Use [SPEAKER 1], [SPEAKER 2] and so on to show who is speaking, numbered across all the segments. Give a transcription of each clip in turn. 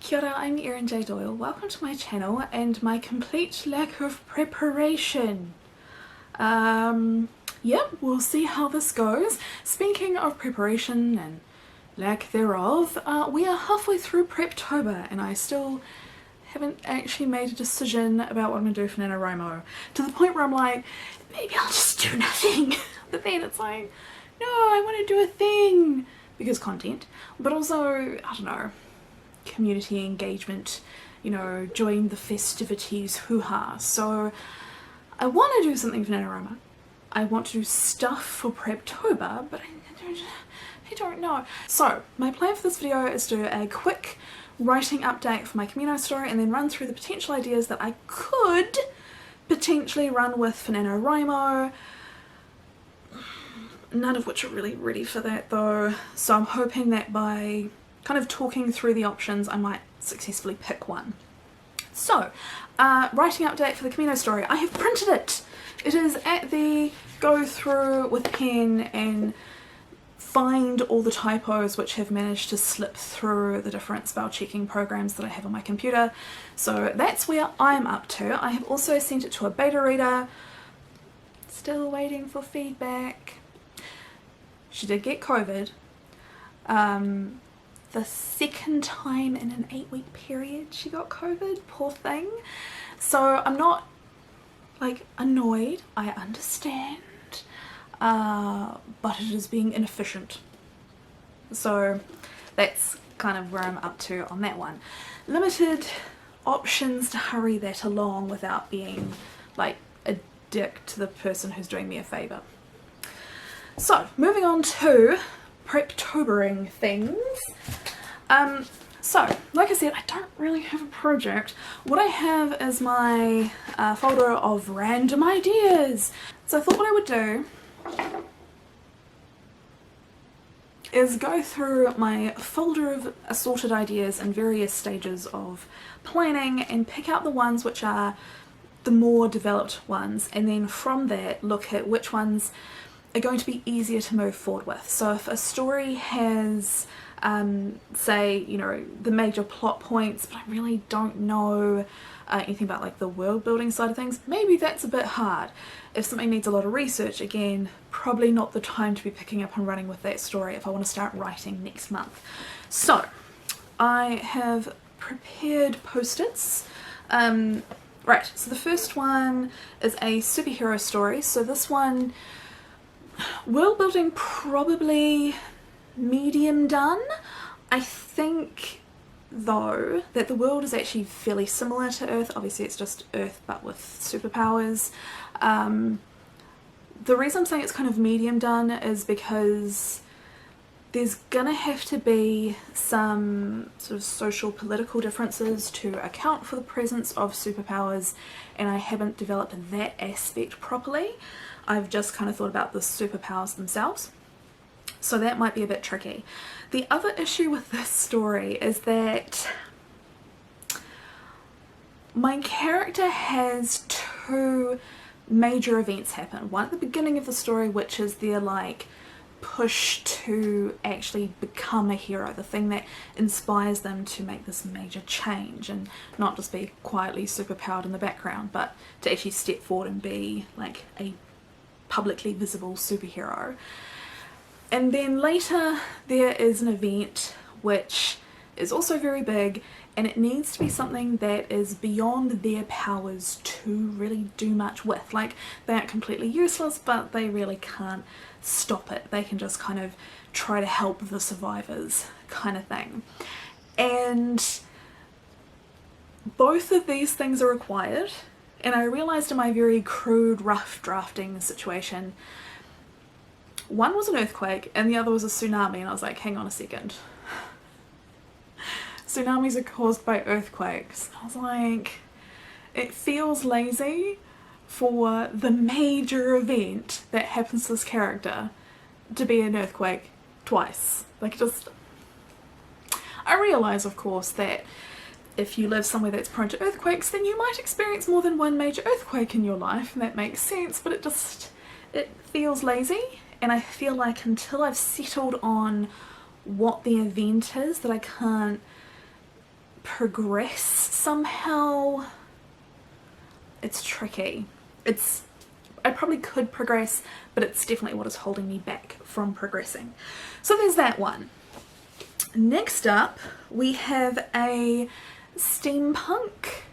[SPEAKER 1] Kia ora, I'm Erin J. Doyle. Welcome to my channel and my complete lack of preparation. Yep, we'll see how this goes. Speaking of preparation and lack thereof, we are halfway through Preptober and I still haven't actually made a decision about what I'm going to do for NaNoWriMo. To the point where I'm like, maybe I'll just do nothing. But then it's like, no, I want to do a thing. Because content. But also, I don't know, community engagement, you know, join the festivities, hoo-ha. So I want to do something for NaNoWriMo. I want to do stuff for Preptober, but I don't know. So my plan for this video is to do a quick writing update for my Camino story and then run through the potential ideas that I could potentially run with for NaNoWriMo. None of which are really ready for that though, so I'm hoping that by kind of talking through the options I might successfully pick one. So, writing update for the Camino story. I have printed it! It is at the go through with pen and find all the typos which have managed to slip through the different spell checking programs that I have on my computer. So that's where I'm up to. I have also sent it to a beta reader. Still waiting for feedback. She did get COVID, the second time in an 8-week period she got COVID, poor thing. So I'm not like annoyed, I understand, but it is being inefficient. So that's kind of where I'm up to on that one. Limited options to hurry that along without being like a dick to the person who's doing me a favour. So, moving on to Preptobering things. So, like I said, I don't really have a project. What I have is my folder of random ideas. So I thought what I would do is go through my folder of assorted ideas in various stages of planning and pick out the ones which are the more developed ones, and then from that look at which ones are going to be easier to move forward with. So if a story has say, you know, the major plot points, but I really don't know anything about like the world building side of things, maybe that's a bit hard. If something needs a lot of research, again, probably not the time to be picking up and running with that story if I want to start writing next month. So I have prepared post-its. Right, so the first one is a superhero story. So this one, world building probably medium done. I think though that the world is actually fairly similar to Earth. Obviously it's just Earth but with superpowers. The reason I'm saying it's kind of medium done is because there's gonna have to be some sort of social political differences to account for the presence of superpowers, and I haven't developed that aspect properly. I've just kind of thought about the superpowers themselves, so that might be a bit tricky. The other issue with this story is that my character has two major events happen. One at the beginning of the story, which is their like push to actually become a hero, the thing that inspires them to make this major change and not just be quietly superpowered in the background, but to actually step forward and be like a publicly visible superhero. And then later there is an event which is also very big, and it needs to be something that is beyond their powers to really do much with. Like, they aren't completely useless, but they really can't stop it. They can just kind of try to help the survivors kind of thing. And both of these things are required, and I realised in my very crude rough drafting situation, one was an earthquake and the other was a tsunami, and I was like, hang on a second. Tsunamis are caused by earthquakes. I was like, it feels lazy for the major event that happens to this character to be an earthquake twice. Like, just... I realise, of course, that if you live somewhere that's prone to earthquakes, then you might experience more than one major earthquake in your life, and that makes sense, but it feels lazy. And I feel like until I've settled on what the event is, that I can't progress somehow. It's tricky. I probably could progress, but it's definitely what is holding me back from progressing. So there's that one. Next up, we have a steampunk.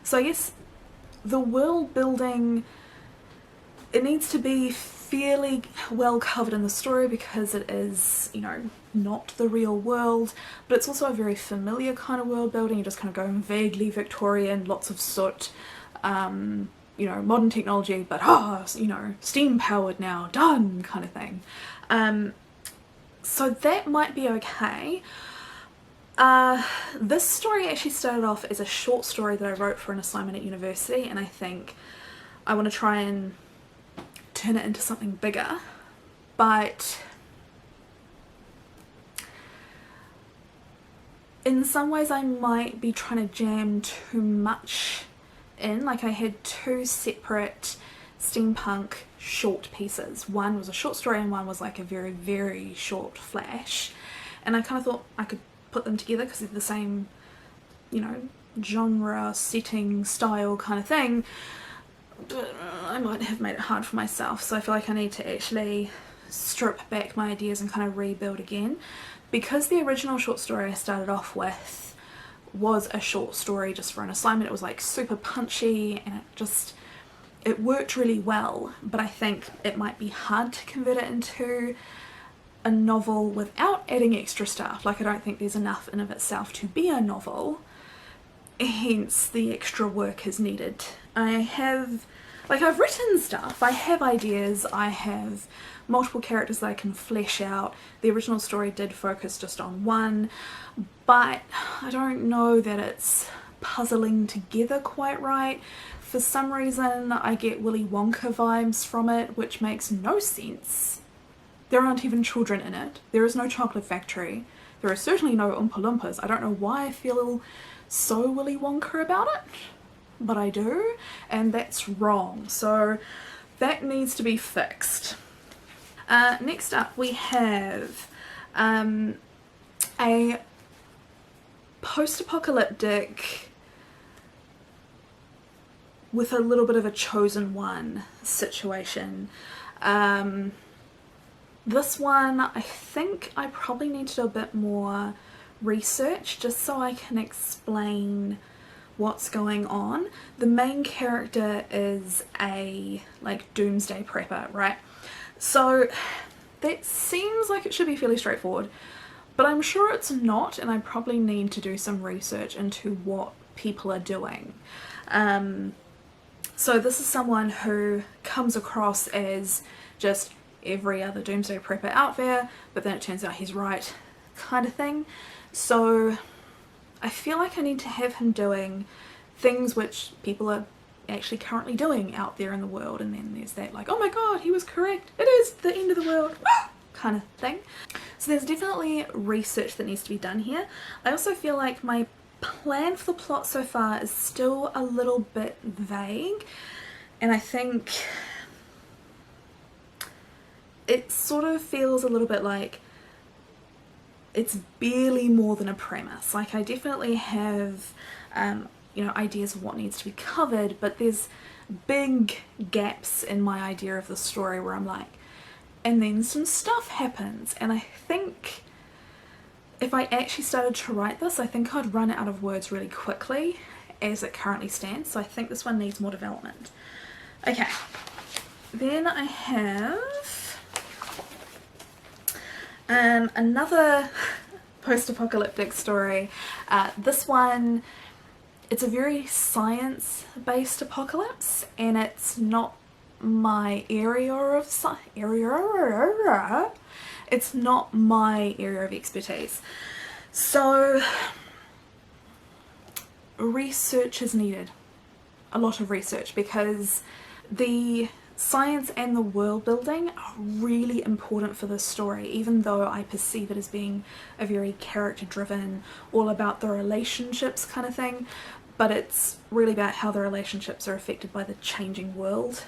[SPEAKER 1] So I guess the world building, it needs to be fairly well covered in the story because it is, you know, not the real world, but it's also a very familiar kind of world building. You're just kind of going vaguely Victorian, lots of soot, you know, modern technology, but you know, steam powered now, done kind of thing. So that might be okay. This story actually started off as a short story that I wrote for an assignment at university, and I think I want to try and turn it into something bigger, but in some ways I might be trying to jam too much in. Like, I had two separate steampunk short pieces. One was a short story and one was like a very, very short flash, and I kind of thought I could put them together because they're the same, you know, genre, setting, style kind of thing. But I might have made it hard for myself, so I feel like I need to actually strip back my ideas and kind of rebuild again, because the original short story I started off with was a short story just for an assignment. It was like super punchy and it worked really well, but I think it might be hard to convert it into a novel without adding extra stuff. Like, I don't think there's enough in of itself to be a novel, hence the extra work is needed. I've written stuff, I have ideas, I have multiple characters that I can flesh out. The original story did focus just on one, but I don't know that it's puzzling together quite right. For some reason I get Willy Wonka vibes from it, which makes no sense. There aren't even children in it. There is no chocolate factory. There are certainly no Oompa Loompas. I don't know why I feel so Willy Wonka about it, but I do, and that's wrong. So that needs to be fixed. Next up we have a post-apocalyptic with a little bit of a chosen one situation. This one, I think I probably need to do a bit more research just so I can explain what's going on. The main character is a like doomsday prepper, right? So that seems like it should be fairly straightforward, but I'm sure it's not, and I probably need to do some research into what people are doing. So this is someone who comes across as just every other doomsday prepper out there, but then it turns out he's right, kind of thing. So I feel like I need to have him doing things which people are actually currently doing out there in the world, and then there's that like, oh my god, he was correct, it is the end of the world kind of thing. So there's definitely research that needs to be done here. I also feel like my plan for the plot so far is still a little bit vague, and I think it sort of feels a little bit like it's barely more than a premise. Like, I definitely have you know, ideas of what needs to be covered, but there's big gaps in my idea of the story where I'm like, and then some stuff happens, and I think if I actually started to write this, I think I'd run out of words really quickly as it currently stands, so I think this one needs more development. Okay, then I have another post-apocalyptic story. This one, it's a very science-based apocalypse, and it's not my area of it's not my area of expertise. So research is needed, a lot of research, because the science and the world building are really important for this story, even though I perceive it as being a very character driven, all about the relationships kind of thing, but it's really about how the relationships are affected by the changing world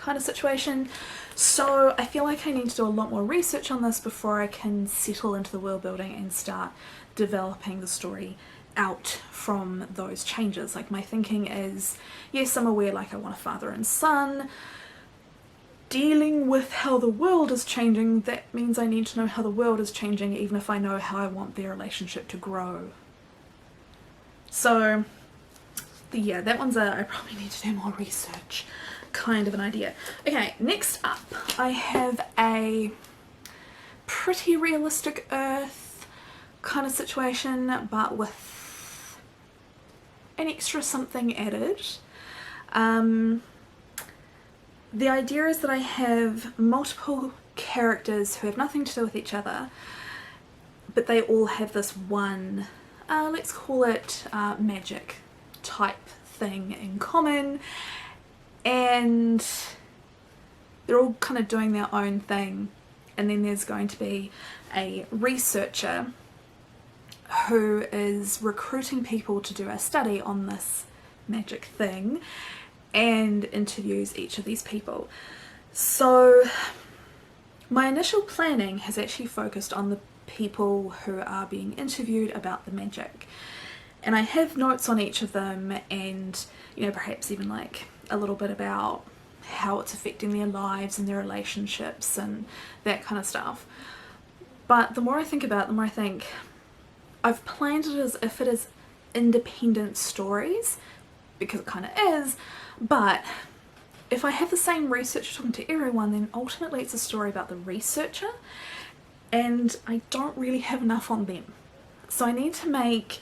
[SPEAKER 1] kind of situation. So I feel like I need to do a lot more research on this before I can settle into the world building and start developing the story out from those changes. Like, my thinking is, yes, I'm aware, like, I want a father and son. Dealing with how the world is changing, that means I need to know how the world is changing, even if I know how I want their relationship to grow. So yeah, that one's I probably need to do more research kind of an idea. Okay, next up I have a pretty realistic Earth kind of situation, but with an extra something added. The idea is that I have multiple characters who have nothing to do with each other, but they all have this one, let's call it magic type thing in common, and they're all kind of doing their own thing. And then there's going to be a researcher who is recruiting people to do a study on this magic thing and interviews each of these people. So my initial planning has actually focused on the people who are being interviewed about the magic, and I have notes on each of them, and, you know, perhaps even like a little bit about how it's affecting their lives and their relationships and that kind of stuff. But the more I think about it, the more I think I've planned it as if it is independent stories, because it kind of is, but if I have the same researcher talking to everyone, then ultimately it's a story about the researcher, and I don't really have enough on them. So I need to make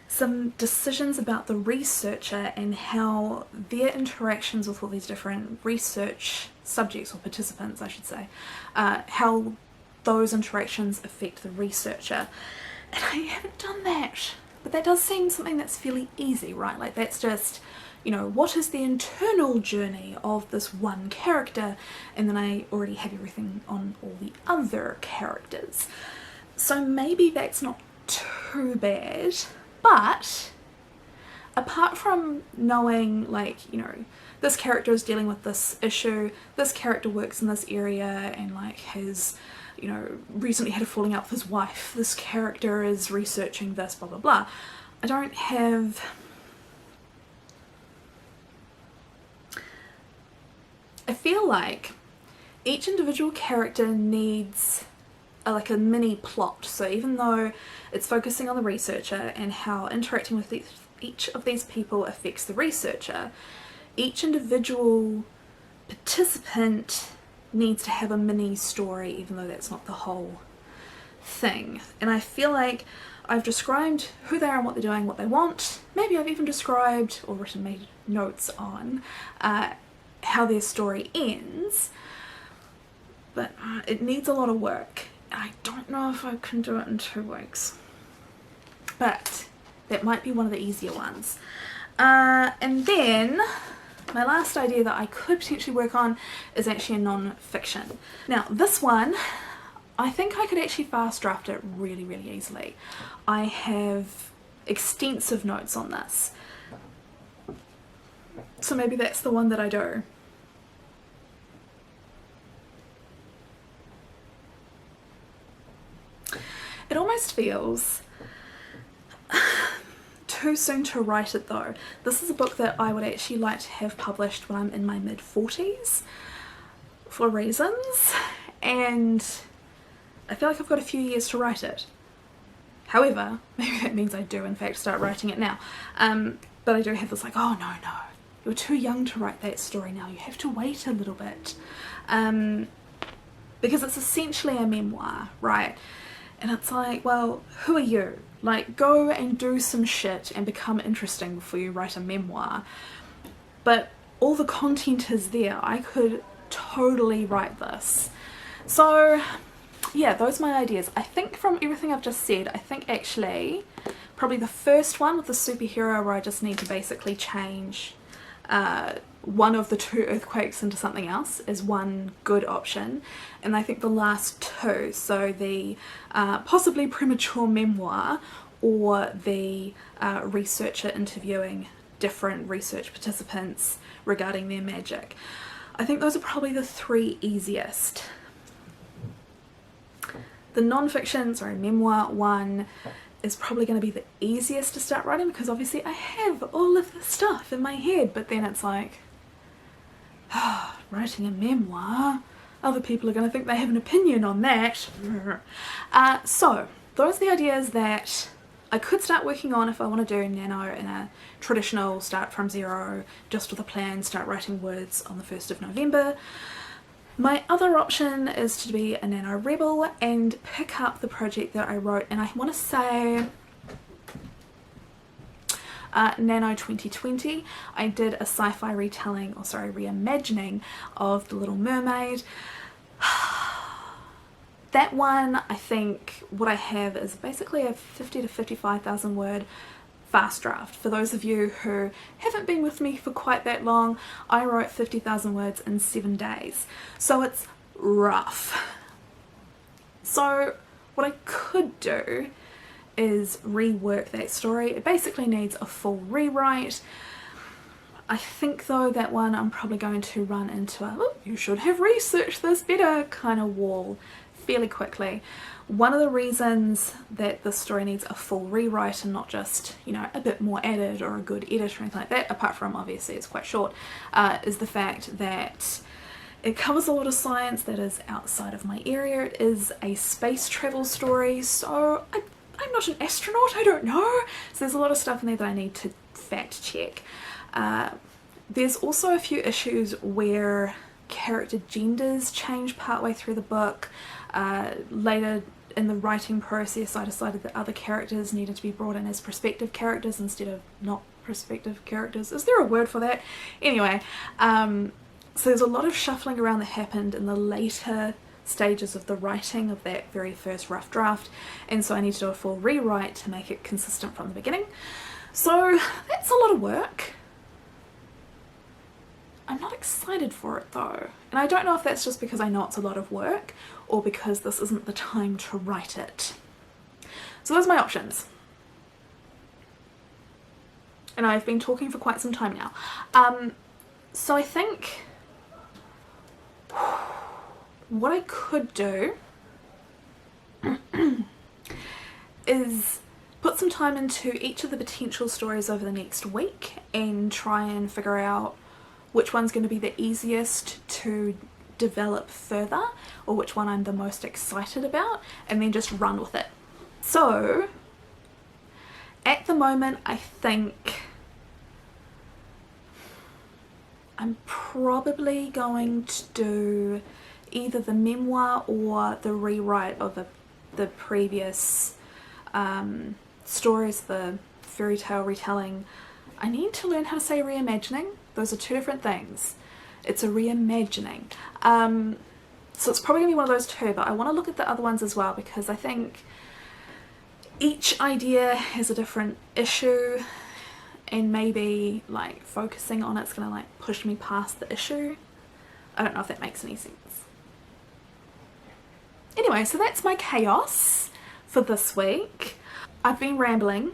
[SPEAKER 1] some decisions about the researcher and how their interactions with all these different research subjects, or participants I should say, how those interactions affect the researcher. And I haven't done that. But that does seem something that's fairly easy, right? Like, that's just, you know, what is the internal journey of this one character, and then I already have everything on all the other characters. So maybe that's not too bad, but apart from knowing, like, you know, this character is dealing with this issue, this character works in this area and, like, has, you know, recently had a falling out with his wife, this character is researching this, blah blah blah, I don't have I feel like each individual character needs like a mini plot. So even though it's focusing on the researcher and how interacting with each of these people affects the researcher, each individual participant needs to have a mini story, even though that's not the whole thing. And I feel like I've described who they are and what they're doing, what they want. Maybe I've even described or made notes on how their story ends, but it needs a lot of work. I don't know if I can do it in 2 weeks, but that might be one of the easier ones. And then my last idea that I could potentially work on is actually a non-fiction. Now this one, I think I could actually fast draft it really, really easily. I have extensive notes on this, so maybe that's the one that I do. It almost feels too soon to write it though. This is a book that I would actually like to have published when I'm in my mid-40s for reasons, and I feel like I've got a few years to write it. However, maybe that means I do in fact start writing it now. But I do have this like, oh no, you're too young to write that story now, you have to wait a little bit. Because it's essentially a memoir, right? And it's like, well, who are you? Like, go and do some shit and become interesting before you write a memoir. But all the content is there. I could totally write this. So yeah, those are my ideas. I think from everything I've just said, I think actually probably the first one with the superhero, where I just need to basically change one of the 2 earthquakes into something else, is one good option. And I think the last 2, so the possibly premature memoir or the researcher interviewing different research participants regarding their magic, I think those are probably the three easiest. The non-fiction, sorry, memoir one is probably going to be the easiest to start writing because obviously I have all of this stuff in my head, but then it's like, writing a memoir, other people are going to think they have an opinion on that. So those are the ideas that I could start working on if I want to do Nano in a traditional start from zero, just with a plan, start writing words on the 1st of November. My other option is to be a Nano Rebel and pick up the project that I wrote, and I want to say Nano 2020. I did a sci-fi retelling, or sorry, reimagining of The Little Mermaid. That one, I think what I have is basically a 50 to 55,000 word fast draft. For those of you who haven't been with me for quite that long, I wrote 50,000 words in 7 days. So it's rough. So what I could do is rework that story. It basically needs a full rewrite. I think though that one I'm probably going to run into a, oh, you should have researched this better kind of wall fairly quickly. One of the reasons that this story needs a full rewrite and not just, you know, a bit more added or a good edit or anything like that, apart from obviously it's quite short, is the fact that it covers a lot of science that is outside of my area. It is a space travel story, so I'm not an astronaut, I don't know. So there's a lot of stuff in there that I need to fact check. There's also a few issues where character genders change partway through the book. Later in the writing process I decided that other characters needed to be brought in as prospective characters instead of not prospective characters. Is there a word for that? Anyway, so there's a lot of shuffling around that happened in the later stages of the writing of that very first rough draft, and so I need to do a full rewrite to make it consistent from the beginning. So that's a lot of work. I'm not excited for it though, and I don't know if that's just because I know it's a lot of work or because this isn't the time to write it. So those are my options, and I've been talking for quite some time now. So I think what I could do is put some time into each of the potential stories over the next week and try and figure out which one's going to be the easiest to develop further or which one I'm the most excited about, and then just run with it. So at the moment I think I'm probably going to do either the memoir or the rewrite of the previous stories, the fairy tale retelling. I need to learn how to say reimagining. Those are two different things. It's a reimagining. So it's probably going to be one of those two, but I want to look at the other ones as well because I think each idea has a different issue, and maybe like focusing on it's going to like push me past the issue. I don't know if that makes any sense. Anyway, so that's my chaos for this week. I've been rambling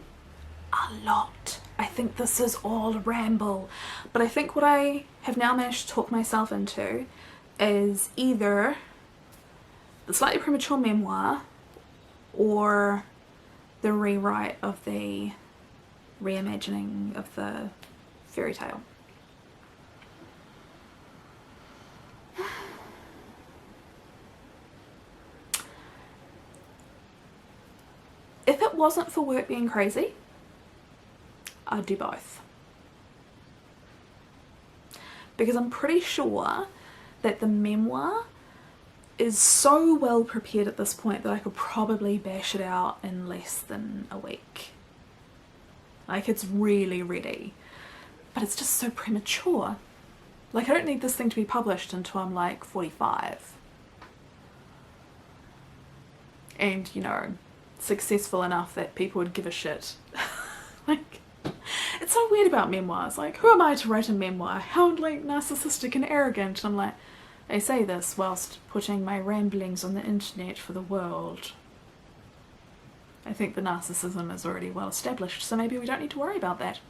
[SPEAKER 1] a lot. I think this is all ramble, but I think what I have now managed to talk myself into is either the slightly premature memoir or the rewrite of the reimagining of the fairy tale. If it wasn't for work being crazy, I'd do both. Because I'm pretty sure that the memoir is so well prepared at this point that I could probably bash it out in less than a week. Like, it's really ready. But it's just so premature. Like, I don't need this thing to be published until I'm like 45. And, you know, successful enough that people would give a shit. Like, it's so weird about memoirs. Like, who am I to write a memoir? How, like, narcissistic and arrogant. And I'm like, I say this whilst putting my ramblings on the internet for the world. I think the narcissism is already well established, so maybe we don't need to worry about that.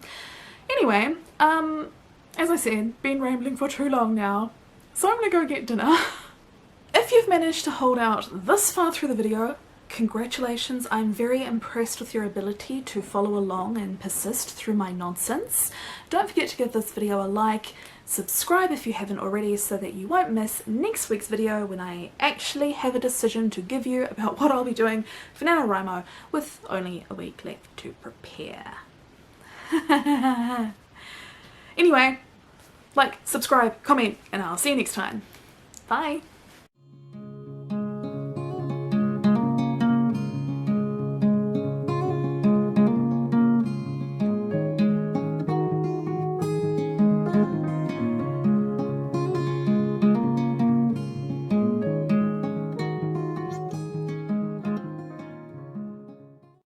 [SPEAKER 1] Anyway, as I said, been rambling for too long now. So I'm gonna go get dinner. If you've managed to hold out this far through the video, congratulations. I'm very impressed with your ability to follow along and persist through my nonsense. Don't forget to give this video a like, subscribe if you haven't already so that you won't miss next week's video when I actually have a decision to give you about what I'll be doing for NaNoWriMo with only a week left to prepare. Anyway, like, subscribe, comment, and I'll see you next time. Bye!